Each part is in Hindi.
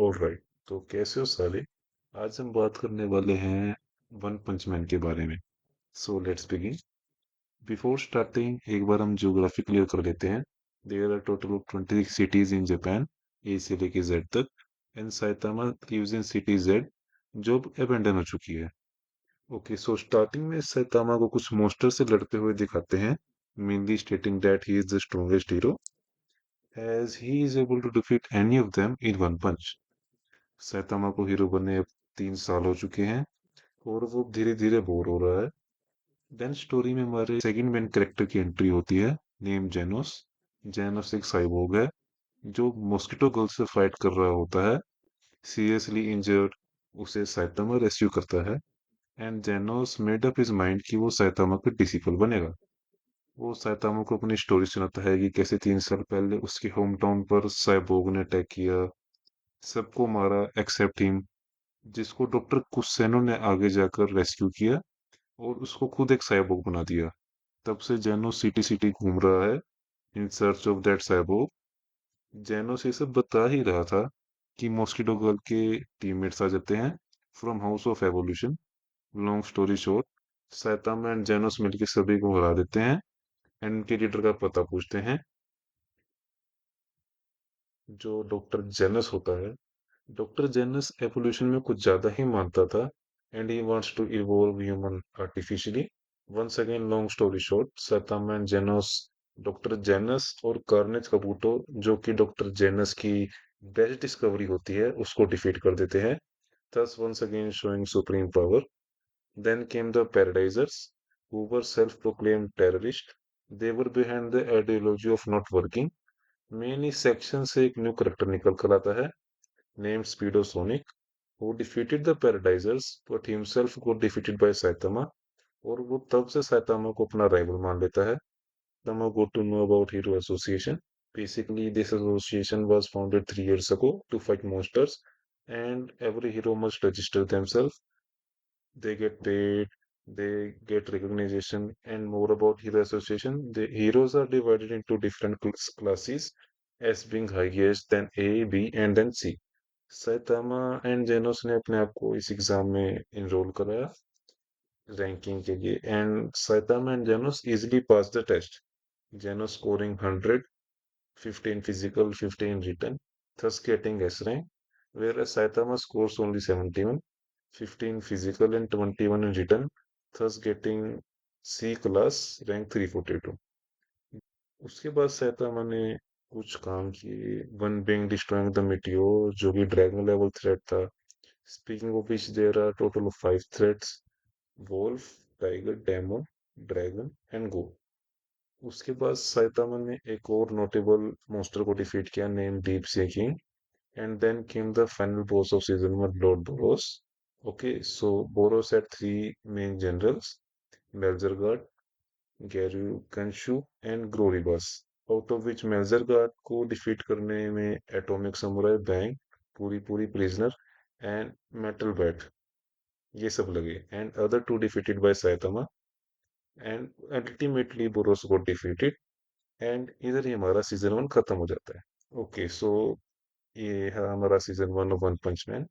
ऑलराइट, तो कैसे हो साले? आज हम बात करने वाले हैं वन पंच मैन के बारे में। So let's begin. Before starting एक बार हम ज्योग्राफी क्लियर कर लेते हैं। There are total of 26 cities in Japan, A से लेके जेड तक। And Saitama lives in city Z, जो अब अबेंडन हो चुकी है। ओके, सो स्टार्टिंग में साइतामा को कुछ मॉन्स्टर से लड़ते हुए दिखाते हैं, mainly stating that he is the strongest hero as he is able to defeat any of them in one punch. Saitama को हीरो बने अब 3 साल हो चुके हैं और वो धीरे धीरे बोर हो रहा है। देन स्टोरी में हमारे सेकंड मेन कैरेक्टर की एंट्री होती है, नेम जेनोस। जेनोस एक साइबोर्ग है जो मॉस्किटो गर्ल से फाइट कर रहा होता है। सीरियसली इंजर्ड उसे सैतामा रेस्क्यू करता है। And जेनोस made up his mind कि वो सैतामा का डिसिपल बनेगा। वो सैतामा को अपनी स्टोरी सुनाता है कि कैसे 3 साल पहले उसके होम टाउन पर साइबोर्ग ने अटैक किया, सबको मारा एक्सेप्ट हिम, जिसको डॉक्टर कुसेनो ने आगे जाकर रेस्क्यू किया और उसको खुद एक साइबोर्ग बना दिया। तब से जेनो सिटी सिटी घूम रहा है in search of that cyborg. जेनो से सब बता ही रहा था कि मॉस्किटो गर्ल के टीममेट्स आ जाते हैं from house of evolution. Long story short, Saitama and जेनोस मिलकर सभी को हरा देते हैं एंड उनके लीडर का पता पूछते हैं, जो डॉक्टर जेनस होता है। डॉक्टर जेनस एवोल्यूशन में कुछ ज्यादा ही मानता था and he wants to evolve human artificially. Once again long story short, Saitama and Genos doctor Genos और कार्नेज कबूटो, जो कि डॉक्टर जेनस की बेस्ट डिस्कवरी होती है, उसको डिफीट कर देते हैं, thus once again showing supreme power. Then came the Paradisers, who were self-proclaimed terrorists. They were behind the ideology of not working. Main इस सेक्शन से एक न्यू करेक्टर निकल कर आता है, named Speedo Sonic, who defeated the Paradisers, but himself got defeated by Saitama, और वो तब से साइतामा को अपना राइवल मान लेता है। Saitama got to know about Hero Association. Basically, this association was founded 3 years ago to fight monsters, and every hero must register themselves. They get paid, they get recognition, and more about Hero Association. The heroes are divided into different classes, as being highest, then A, B, and then C. Saitama and जेनोस ने अपने आप को इस एग्जाम में इनरोल कराया रैंकिंग के लिए, and Saitama and Genos easily pass the test. Genos scoring 100, 15 physical, 15 written, thus getting S rank, whereas Saitama scores only 71, 15 physical and 21 in written, thus getting C class, rank 342. उसके बाद सैतामा ने कुछ काम किए, one being destroying the meteor, जो कि ड्रैगन लेवल थ्रेट था। Speaking of which there are total of 5 threats, wolf, tiger, demon, dragon and god. उसके बाद साइतामा ने एक और नोटेबल मॉन्स्टर को डिफीट किया, name deep sea king. And then came the final boss of season 1, lord Boros. Okay, so Boros had 3 main generals, Melzargard, Geryuganshoop and Groribas, out of विच मेल्जरगार्ड को डिफीट करने में एटॉमिक समुराई, बैंग, पूरी पूरी प्रिजनर एंड मेटल बैट, ये सब लगे, and other 2 defeated by Saitama, and ultimately borrows got defeated. And इधर ही हमारा सीजन 1 खत्म हो जाता है। ओके, सो ये है हमारा season 1 of one punch man.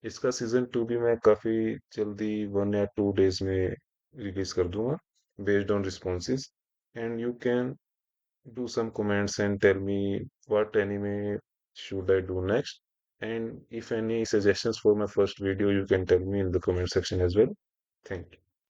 इसका सीजन 2 भी मैं काफी जल्दी 1 या 2 डेज में रिलीज कर दूंगा, based on responses. And you can do some comments and tell me what anime should I do next, and if any suggestions for my first video, you can tell me in the comment section as well. Thank you.